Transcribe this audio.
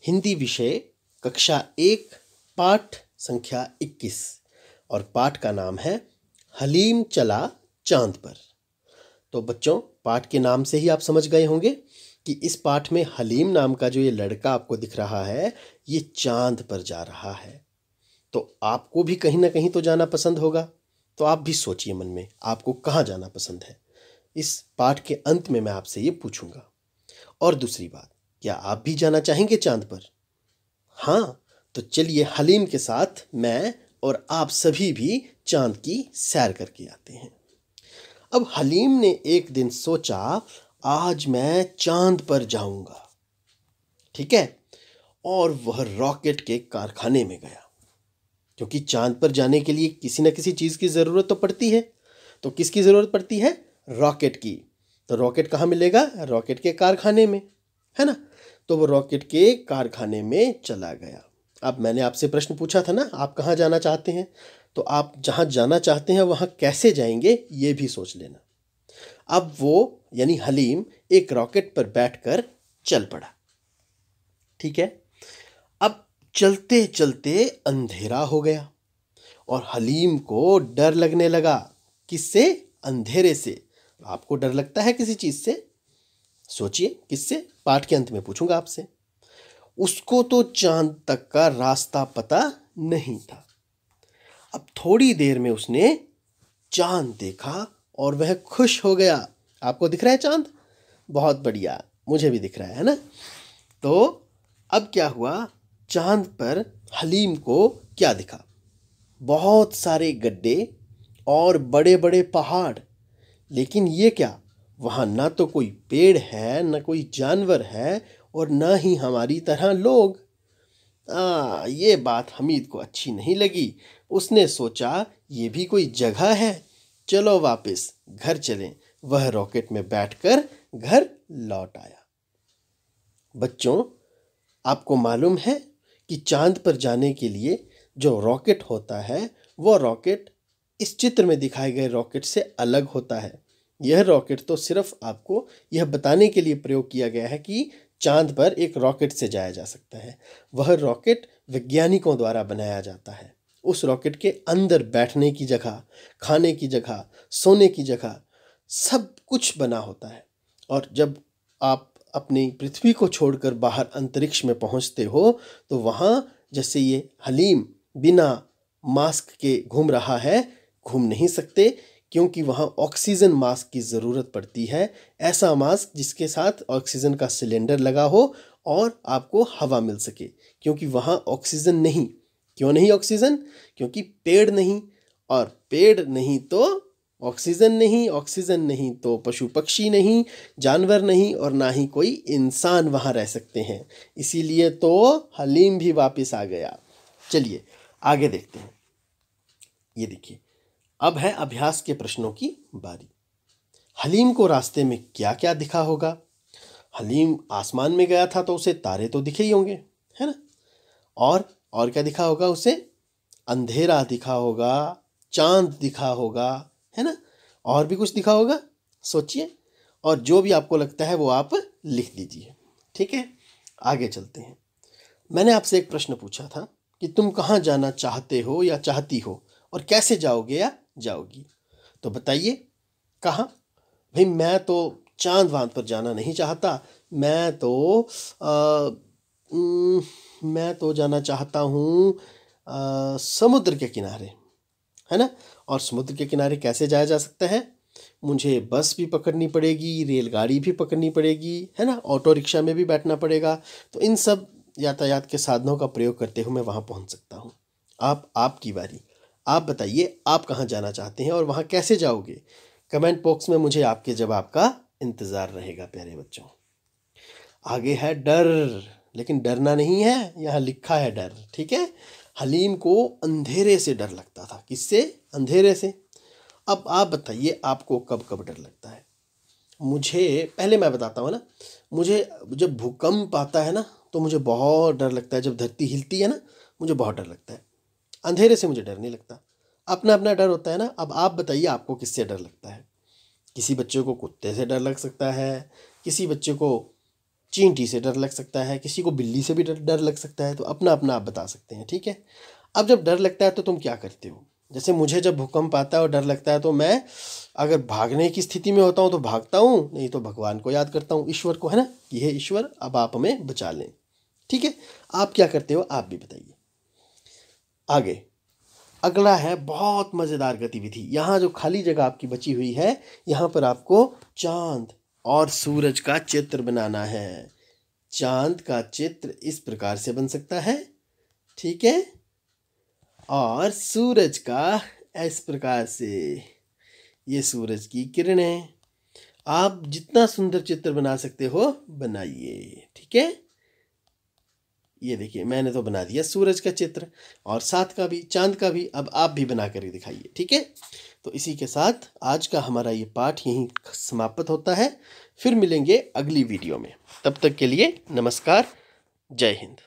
हिंदी विषय कक्षा 1 पाठ संख्या 21 और पाठ का नाम है हलीम चला चांद पर। तो बच्चों, पाठ के नाम से ही आप समझ गए होंगे कि इस पाठ में हलीम नाम का जो ये लड़का आपको दिख रहा है, ये चांद पर जा रहा है। तो आपको भी कहीं ना कहीं तो जाना पसंद होगा। तो आप भी सोचिए मन में, आपको कहाँ जाना पसंद है। इस पाठ के अंत में मैं आपसे ये पूछूंगा। और दूसरी बात, क्या आप भी जाना चाहेंगे चांद पर? हाँ, तो चलिए हलीम के साथ मैं और आप सभी भी चांद की सैर करके आते हैं। अब हलीम ने एक दिन सोचा, आज मैं चांद पर जाऊंगा। ठीक है। और वह रॉकेट के कारखाने में गया, क्योंकि चांद पर जाने के लिए किसी न किसी चीज़ की ज़रूरत तो पड़ती है। तो किसकी ज़रूरत पड़ती है? रॉकेट की। तो रॉकेट कहाँ मिलेगा? रॉकेट के कारखाने में, है ना। तो वो रॉकेट के कारखाने में चला गया। अब मैंने आपसे प्रश्न पूछा था ना, आप कहाँ जाना चाहते हैं? तो आप जहाँ जाना चाहते हैं वहाँ कैसे जाएंगे, ये भी सोच लेना। अब वो यानी हलीम एक रॉकेट पर बैठकर चल पड़ा। ठीक है। अब चलते चलते अंधेरा हो गया और हलीम को डर लगने लगा। किससे? अंधेरे से। आपको डर लगता है किसी चीज़ से? सोचिए किससे? पाठ के अंत में पूछूंगा आपसे। उसको तो चांद तक का रास्ता पता नहीं था। अब थोड़ी देर में उसने चांद देखा और वह खुश हो गया। आपको दिख रहा है चांद? बहुत बढ़िया, मुझे भी दिख रहा है ना। तो अब क्या हुआ, चांद पर हलीम को क्या दिखा? बहुत सारे गड्ढे और बड़े बड़े पहाड़। लेकिन ये क्या, वहाँ ना तो कोई पेड़ है, ना कोई जानवर है, और ना ही हमारी तरह लोग। ये बात हमीद को अच्छी नहीं लगी। उसने सोचा, ये भी कोई जगह है, चलो वापस घर चलें। वह रॉकेट में बैठकर घर लौट आया। बच्चों, आपको मालूम है कि चांद पर जाने के लिए जो रॉकेट होता है, वो रॉकेट इस चित्र में दिखाए गए रॉकेट से अलग होता है। यह रॉकेट तो सिर्फ आपको यह बताने के लिए प्रयोग किया गया है कि चांद पर एक रॉकेट से जाया जा सकता है। वह रॉकेट वैज्ञानिकों द्वारा बनाया जाता है। उस रॉकेट के अंदर बैठने की जगह, खाने की जगह, सोने की जगह, सब कुछ बना होता है। और जब आप अपनी पृथ्वी को छोड़कर बाहर अंतरिक्ष में पहुंचते हो, तो वहाँ जैसे ये हलीम बिना मास्क के घूम रहा है, घूम नहीं सकते, क्योंकि वहाँ ऑक्सीजन मास्क की ज़रूरत पड़ती है। ऐसा मास्क जिसके साथ ऑक्सीजन का सिलेंडर लगा हो और आपको हवा मिल सके, क्योंकि वहाँ ऑक्सीजन नहीं। क्यों नहीं ऑक्सीजन? क्योंकि पेड़ नहीं, और पेड़ नहीं तो ऑक्सीजन नहीं, ऑक्सीजन नहीं तो पशु पक्षी नहीं, जानवर नहीं, और ना ही कोई इंसान वहाँ रह सकते हैं। इसीलिए तो हलीम भी वापस आ गया। चलिए आगे देखते हैं। ये देखिए, अब है अभ्यास के प्रश्नों की बारी। हलीम को रास्ते में क्या क्या दिखा होगा? हलीम आसमान में गया था तो उसे तारे तो दिखे ही होंगे, है ना। और क्या दिखा होगा उसे? अंधेरा दिखा होगा, चांद दिखा होगा, है ना। और भी कुछ दिखा होगा, सोचिए। और जो भी आपको लगता है वो आप लिख दीजिए। ठीक है, आगे चलते हैं। मैंने आपसे एक प्रश्न पूछा था कि तुम कहाँ जाना चाहते हो या चाहती हो, और कैसे जाओगे या जाओगी। तो बताइए कहाँ। भाई मैं तो चांद वांद पर जाना नहीं चाहता। आ, उम, मैं तो जाना चाहता हूँ समुद्र के किनारे, है ना। और समुद्र के किनारे कैसे जाया जा सकता है? मुझे बस भी पकड़नी पड़ेगी, रेलगाड़ी भी पकड़नी पड़ेगी, है ना, ऑटो रिक्शा में भी बैठना पड़ेगा। तो इन सब यातायात के साधनों का प्रयोग करते हुए मैं वहाँ पहुँच सकता हूँ। आपकी बारी। आप बताइए, आप कहाँ जाना चाहते हैं और वहाँ कैसे जाओगे? कमेंट बॉक्स में मुझे आपके जवाब का इंतज़ार रहेगा प्यारे बच्चों। आगे है डर, लेकिन डरना नहीं है, यहाँ लिखा है डर। ठीक है। हलीम को अंधेरे से डर लगता था। किससे? अंधेरे से। अब आप बताइए, आपको कब कब डर लगता है? मुझे, पहले मैं बताता हूँ ना, मुझे जब भूकंप आता है ना, तो मुझे बहुत डर लगता है। जब धरती हिलती है ना, मुझे बहुत डर लगता है। अंधेरे से मुझे डर नहीं लगता। अपना अपना डर होता है ना। अब आप बताइए, आपको किससे डर लगता है? किसी बच्चे को कुत्ते से डर लग सकता है, किसी बच्चे को चींटी से डर लग सकता है, किसी को बिल्ली से भी डर लग सकता है। तो अपना अपना आप बता सकते हैं, ठीक है। अब जब डर लगता है तो तुम क्या करते हो? जैसे मुझे जब भूकंप आता है और डर लगता है तो मैं अगर भागने की स्थिति में होता हूँ तो भागता हूँ, नहीं तो भगवान को याद करता हूँ, ईश्वर को, है ना, कि हे ईश्वर अब आप हमें बचा लें। ठीक है, आप क्या करते हो आप भी बताइए। आगे अगला है बहुत मज़ेदार गतिविधि। यहाँ जो खाली जगह आपकी बची हुई है, यहाँ पर आपको चांद और सूरज का चित्र बनाना है। चांद का चित्र इस प्रकार से बन सकता है, ठीक है, और सूरज का इस प्रकार से। ये सूरज की किरणें। आप जितना सुंदर चित्र बना सकते हो बनाइए, ठीक है। ये देखिए मैंने तो बना दिया सूरज का चित्र, और साथ का भी, चांद का भी। अब आप भी बना कर दिखाइए, ठीक है। तो इसी के साथ आज का हमारा ये पाठ यहीं समाप्त होता है। फिर मिलेंगे अगली वीडियो में। तब तक के लिए नमस्कार, जय हिंद।